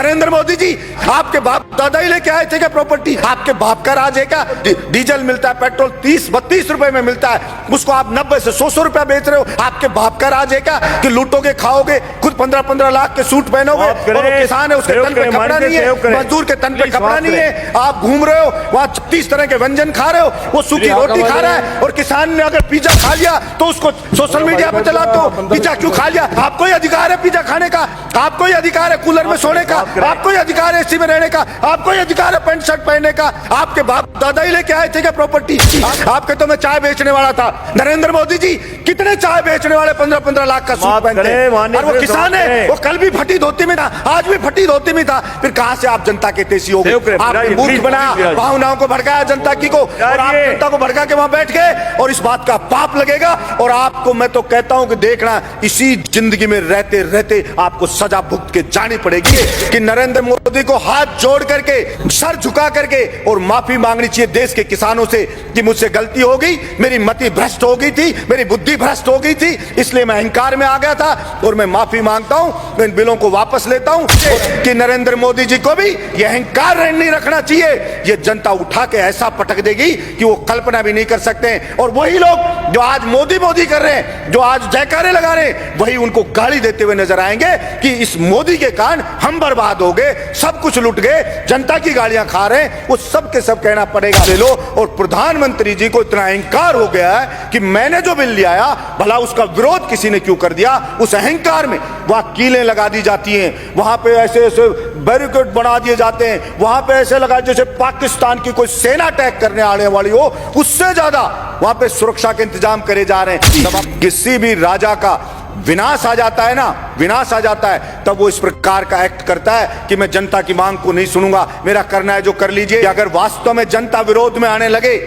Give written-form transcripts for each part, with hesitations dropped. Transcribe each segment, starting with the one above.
नरेंद्र मोदी जी, आपके बाप दादा ही लेके आए थे क्या प्रॉपर्टी? आपके बाप का राज है क्या? डीजल मिलता है, पेट्रोल 30-32 रुपए में मिलता है, उसको आप 90 से 100 रुपया बेच रहे हो। आपके बाप का राज है क्या कि लूटोगे, खाओगे, खुद 15-15 लाख के सूट पहनोगे, और वो किसान है उसके तन पे कपड़ा नहीं है, मजदूर के तन पे कपड़ा नहीं है, आप घूम रहे हो वहां 36 तरह के व्यंजन खा रहे हो, वो सूखी रोटी खा रहा है, और किसान ने अगर पिज्जा खा लिया तो उसको सोशल मीडिया पे चलाते हो, पिज्जा क्यों खा लिया? आपको ही अधिकार है पिज्जा खाने का, आपको ही अधिकार है कूलर में सोने का, आपको ही अधिकार है एसी में रहने का, आपको ही अधिकार है पैंट शर्ट पहनने का। आपके बाप दादा ही लेके आए थे क्या प्रॉपर्टी? आपके तो मैं चाय बेचने वाला था। नरेंद्र मोदी जी, कितने चाय बेचने वाले 15-15 लाख का सूट पहनते हैं, और वो किसान है, वो कल भी फटी धोती में था, आज भी फटी धोती में था। फिर कहां से आप जनता के तेजी हो गए? आपने मूर्ख बनाया, भावनाओं को भड़काया जनता की को, और आप जनता को भड़का के वहां बैठ गए, और इस बात का पाप लगेगा। और आपको मैं तो कहता हूं कि देखना, इसी जिंदगी में रहते रहते आपको सजा भुगत के जानी पड़ेगी कि नरेंद्र मोदी को हाथ जोड़ करके, सर झुका करके और माफी मांगनी चाहिए देश के किसानों से कि मुझसे गलती हो गई, मेरी मति भ्रष्ट हो गई थी, मेरी बुद्धि भ्रष्ट हो गई थी, इसलिए मैं अहंकार में आ गया था, और मैं माफी मांगता हूं, इन बिलों को वापस लेता हूं। कि नरेंद्र मोदी जी को भी यह अहंकार नहीं रखना चाहिए, ये जनता उठा के ऐसा पटक देगी कि वो कल्पना भी नहीं कर सकते। और वही लोग जो आज मोदी मोदी कर रहे हैं, जो आज जयकारे लगा रहे हैं, वही उनको गाली देते हुए नजर आएंगे कि इस मोदी के कारण हम बर्बाद हो गए, सब कुछ लुट गए, जनता की गालियां खा रहे हैं। वो सब के सब कहना पड़ेगा ले लो। और प्रधानमंत्री जी को इतना अहंकार हो गया है कि मैंने जो बिल लिया आया, भला उसका विरोध किसी ने क्यों कर दिया? उस अहंकार में वहां कीलें लगा दी जाती हैं, वहां पे ऐसे ऐसे बैरिकेड बना दिए जाते हैं, वहां पे ऐसे लगा जैसे पाकिस्तान की कोई सेना अटैक करने आने वाली हो, उससे ज्यादा वहां पे सुरक्षा के इंतजाम करे जा रहे हैं। जब किसी भी राजा का विनाश आ जाता है ना, विनाश आ जाता है, तब वो इस प्रकार का एक्ट करता है कि मैं जनता की मांग को नहीं सुनूंगा, मेरा करना है जो कर लीजिए। अगर वास्तव में जनता विरोध में आने लगे,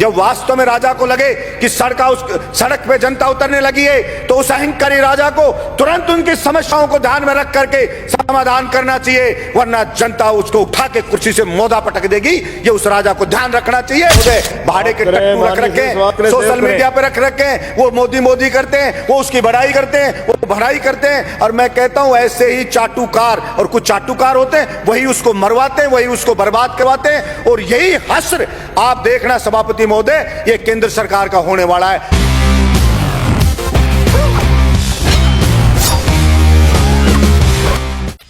जब वास्तव में राजा को लगे कि सड़क पे जनता उतरने लगी है, तो उस अहंकारी राजा को तुरंत उनकी समस्याओं को ध्यान में रख करके समाधान करना चाहिए, वरना जनता उसको उठा के कुर्सी से मोदा पटक देगी। ये उस राजा को ध्यान रखना चाहिए। भाड़े के टट्टू रख रखे, सोशल मीडिया पे रख रखे, वो मोदी मोदी करते हैं, वो उसकी बढ़ाई करते हैं, वो बढ़ाई करते हैं। और मैं कहता हूं ऐसे ही चाटुकार, और कुछ चाटुकार होते हैं, वही उसको मरवाते हैं, वही उसको बर्बाद करवाते हैं। और यही हश्र आप देखना सभापति महोदय, ये केंद्र सरकार का होने वाला है।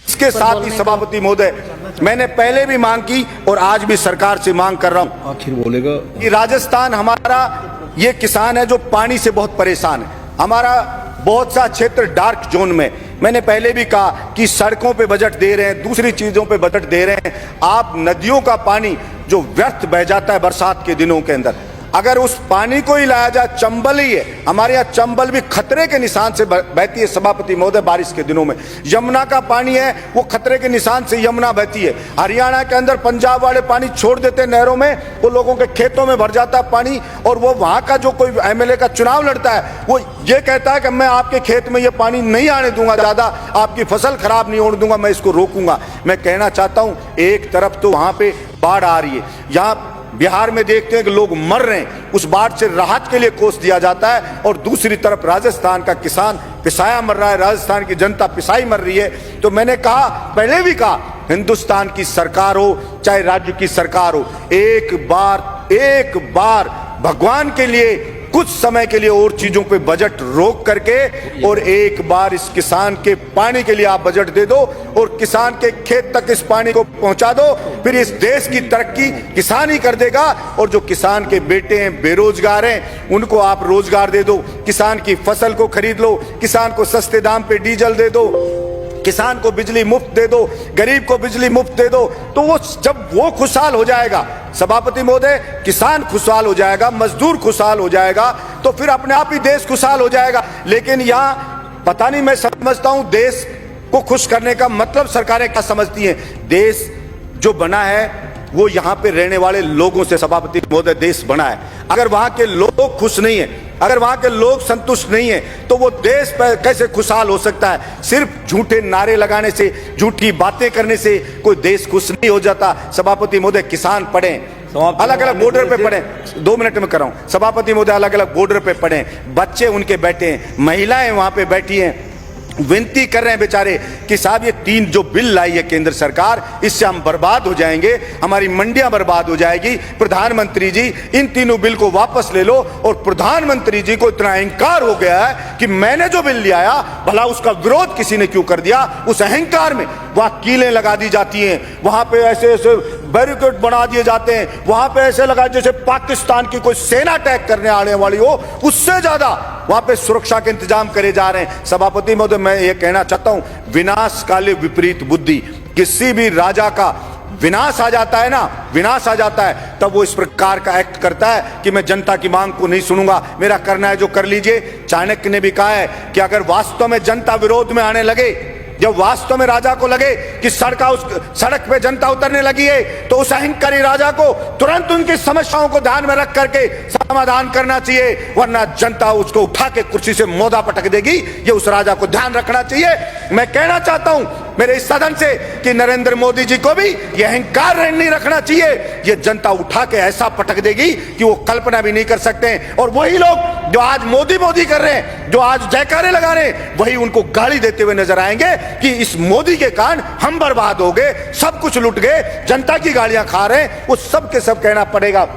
इसके साथ ही सभापति महोदय, मैंने पहले भी मांग की और आज भी सरकार से मांग कर रहा हूं, आखिर बोलेगा कि राजस्थान हमारा ये किसान है जो पानी से बहुत परेशान है, हमारा बहुत सा क्षेत्र डार्क जोन में। मैंने पहले भी कहा कि सड़कों पे बजट दे रहे हैं, दूसरी चीजों पे बजट दे रहे हैं, आप नदियों का पानी जो व्यर्थ बह जाता है बरसात के दिनों के अंदर, अगर उस पानी को ही लाया जाए, चंबल ही है हमारे यहाँ, चंबल भी खतरे के निशान से बहती है सभापति महोदय बारिश के दिनों में। यमुना का पानी है वो खतरे के निशान से यमुना बहती है। हरियाणा के अंदर पंजाब वाले पानी छोड़ देते हैं नहरों में, वो लोगों के खेतों में भर जाता है पानी, और वो वहां का जो कोई एमएलए का चुनाव लड़ता है, वो ये कहता है कि मैं आपके खेत में ये पानी नहीं आने दूंगा, ज्यादा आपकी फसल खराब नहीं होने दूंगा, मैं इसको रोकूंगा। मैं कहना चाहता हूं, एक तरफ तो वहां पे बाढ़ आ रही है, यहाँ बिहार में देखते हैं कि लोग मर रहे हैं, उस बाढ़ से राहत के लिए कोस दिया जाता है, और दूसरी तरफ राजस्थान का किसान पिसाया मर रहा है, राजस्थान की जनता पिसाई मर रही है। तो मैंने कहा, पहले भी कहा, हिंदुस्तान की सरकार हो चाहे राज्य की सरकार हो, एक बार भगवान के लिए कुछ समय के लिए और चीजों पे बजट रोक करके, और एक बार इस किसान के पानी के लिए आप बजट दे दो, और किसान के खेत तक इस पानी को पहुंचा दो, फिर इस देश की तरक्की किसान ही कर देगा। और जो किसान के बेटे हैं, बेरोजगार हैं, उनको आप रोजगार दे दो, किसान की फसल को खरीद लो, किसान को सस्ते दाम पे डीजल दे दो, किसान को बिजली मुफ्त दे दो, गरीब को बिजली मुफ्त दे दो। तो वो जब वो खुशहाल हो जाएगा सभापति महोदय, किसान खुशहाल हो जाएगा, मजदूर खुशहाल हो जाएगा, तो फिर अपने आप ही देश खुशहाल हो जाएगा। लेकिन यहाँ पता नहीं, मैं समझता हूं देश को खुश करने का मतलब सरकारें क्या समझती हैं। देश जो बना है वो यहाँ पे रहने वाले लोगों से सभापति महोदय देश बना है। अगर वहां के लोग खुश नहीं है, अगर वहां के लोग संतुष्ट नहीं है, तो वो देश पर कैसे खुशहाल हो सकता है? सिर्फ झूठे नारे लगाने से, झूठी बातें करने से कोई देश खुश नहीं हो जाता। सभापति महोदय, किसान पढ़े, अलग अलग बॉर्डर पे पड़े, 2 मिनट में कर रहा हूं सभापति महोदय, अलग अलग बॉर्डर पे पड़े, बच्चे उनके बैठे हैं, महिलाएं वहां पे बैठी हैं, विनती कर रहे हैं बेचारे कि साहब ये 3 जो बिल लाई है केंद्र सरकार, इससे हम बर्बाद हो जाएंगे, हमारी मंडियां बर्बाद हो जाएगी। प्रधानमंत्री जी इन तीनों बिल को वापस ले लो। और प्रधानमंत्री जी को इतना अहंकार हो गया है कि मैंने जो बिल ले आया, भला उसका विरोध किसी ने क्यों कर दिया। उस अहंकार में वहां कीलें लगा दी जाती हैं, वहां पे ऐसे ऐसे बैरिकेड बना दिए जाते हैं, वहां पे ऐसे लगा जैसे पाकिस्तान की कोई सेना अटैक करने आने वाली हो, उससे ज्यादा वहां पे सुरक्षा के इंतजाम करे जा रहे हैं। सभापति महोदय, मैं ये कहना चाहता हूं, विनाश काले विपरीत बुद्धि। किसी भी राजा का विनाश आ जाता है ना, विनाश आ जाता है, तब वो इस प्रकार का एक्ट करता है कि मैं जनता की मांग को नहीं सुनूंगा, मेरा करना है जो कर लीजिए। चाणक्य ने भी कहा है कि अगर वास्तव में जनता विरोध में आने लगे, जब वास्तव में राजा को लगे कि सड़क पे जनता उतरने लगी है, तो उस अहंकारी राजा को तुरंत उनकी समस्याओं को ध्यान में रख करके समाधान करना चाहिए, वरना जनता उसको उठा के कुर्सी से मोदा पटक देगी। ये उस राजा को ध्यान रखना चाहिए। मैं कहना चाहता हूं मेरे इस सदन से कि नरेंद्र मोदी जी को भी यह अहंकार नहीं रखना चाहिए। ये जनता उठा के ऐसा पटक देगी कि वो कल्पना भी नहीं कर सकते। और वही लोग जो आज मोदी मोदी कर रहे हैं, जो आज जयकारे लगा रहे हैं, वही उनको गाली देते हुए नजर आएंगे कि इस मोदी के कारण हम बर्बाद हो गए, सब कुछ लुट गए, जनता की गालियां खा रहे हैं। वो सब के सब कहना पड़ेगा।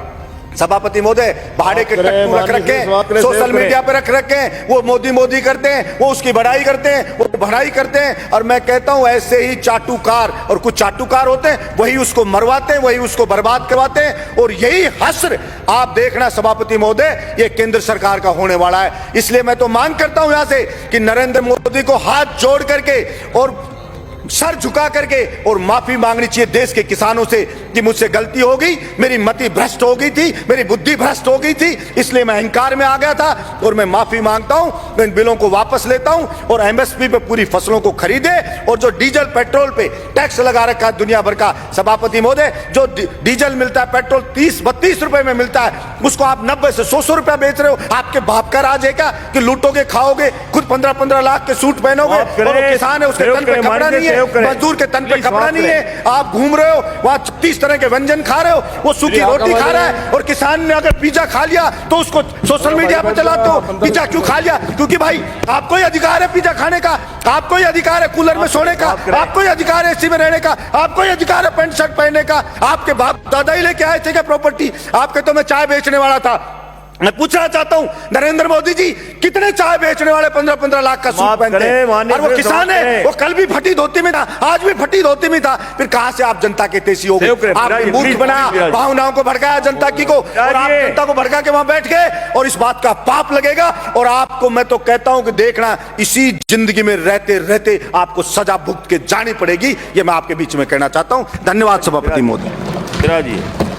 सभापति महोदय, भाड़े के टट्टू रख रखे, सोशल मीडिया पे रख रखे हैं, वो मोदी मोदी करते हैं, वो उसकी बड़ाई करते हैं, वो भड़ाई करते हैं। और मैं कहता हूं ऐसे ही चाटुकार, और कुछ चाटुकार होते हैं, वही उसको मरवाते हैं, वही उसको बर्बाद करवाते हैं। और यही हश्र आप देखना सभापति महोदय, ये केंद्र सरकार का होने वाला है। इसलिए मैं तो मांग करता हूं यहां से कि नरेंद्र मोदी को हाथ जोड़ करके और सर झुका करके और माफी मांगनी चाहिए देश के किसानों से कि मुझसे गलती हो गई, मेरी मति भ्रष्ट हो गई थी, मेरी बुद्धि भ्रष्ट हो गई थी, इसलिए मैं अहंकार में आ गया था और मैं माफी मांगता हूं। मैं इन बिलों को वापस लेता हूं और एमएसपी पे पूरी फसलों को खरीदे। और जो डीजल पेट्रोल पे टैक्स लगा रखा है दुनिया भर का, सभापति महोदय, जो डीजल मिलता है, पेट्रोल 30-32 रुपए में मिलता है, उसको आप 90 से 100 रुपया बेच रहे हो। आपके बाप का राज है क्या कि लूटोगे, खाओगे, खुद 15-15 लाख के सूट पहनोगे, और किसान है उसके तन पे कपड़ा नहीं है, मजदूर के तन पे कपड़ा नहीं है, आप घूम रहे हो वहां 30 तरह के व्यंजन खा रहे हो, वो सूखी रोटी खा रहा है। और किसान ने अगर पिज्जा खा लिया तो उसको सोशल मीडिया पे चलाते हो, पिज्जा क्यों खा लिया? क्योंकि भाई आपको ही अधिकार है पिज्जा खाने का, आपको ही अधिकार है कूलर में सोने का, आपको ही अधिकार है एसी में रहने का, आपको ही अधिकार है पैंट शर्ट पहनने का। आपके बाप दादा ही लेके आए थे क्या प्रॉपर्टी? आपके तो मैं चाय बेचने वाला था। मैं पूछना चाहता हूं नरेंद्र मोदी जी, कितने चाय बेचने वाले 15-15 लाख का सूट पहनते हैं? और वो किसान है, वो कल भी फटी धोती में था, आज भी फटी धोती में था। फिर कहां से आप जनता के तेजी हो गए? आपने मूर्ख बनाया, भावनाओं को भड़काया जनता की को, और आप जनता को भड़का के वहां बैठ गए। और इस बात का पाप लगेगा। और आपको मैं तो कहता हूं कि देखना, इसी जिंदगी में रहते रहते आपको सजा भुगत के जानी पड़ेगी। ये मैं आपके बीच में कहना चाहता हूं। धन्यवाद सभापति महोदय।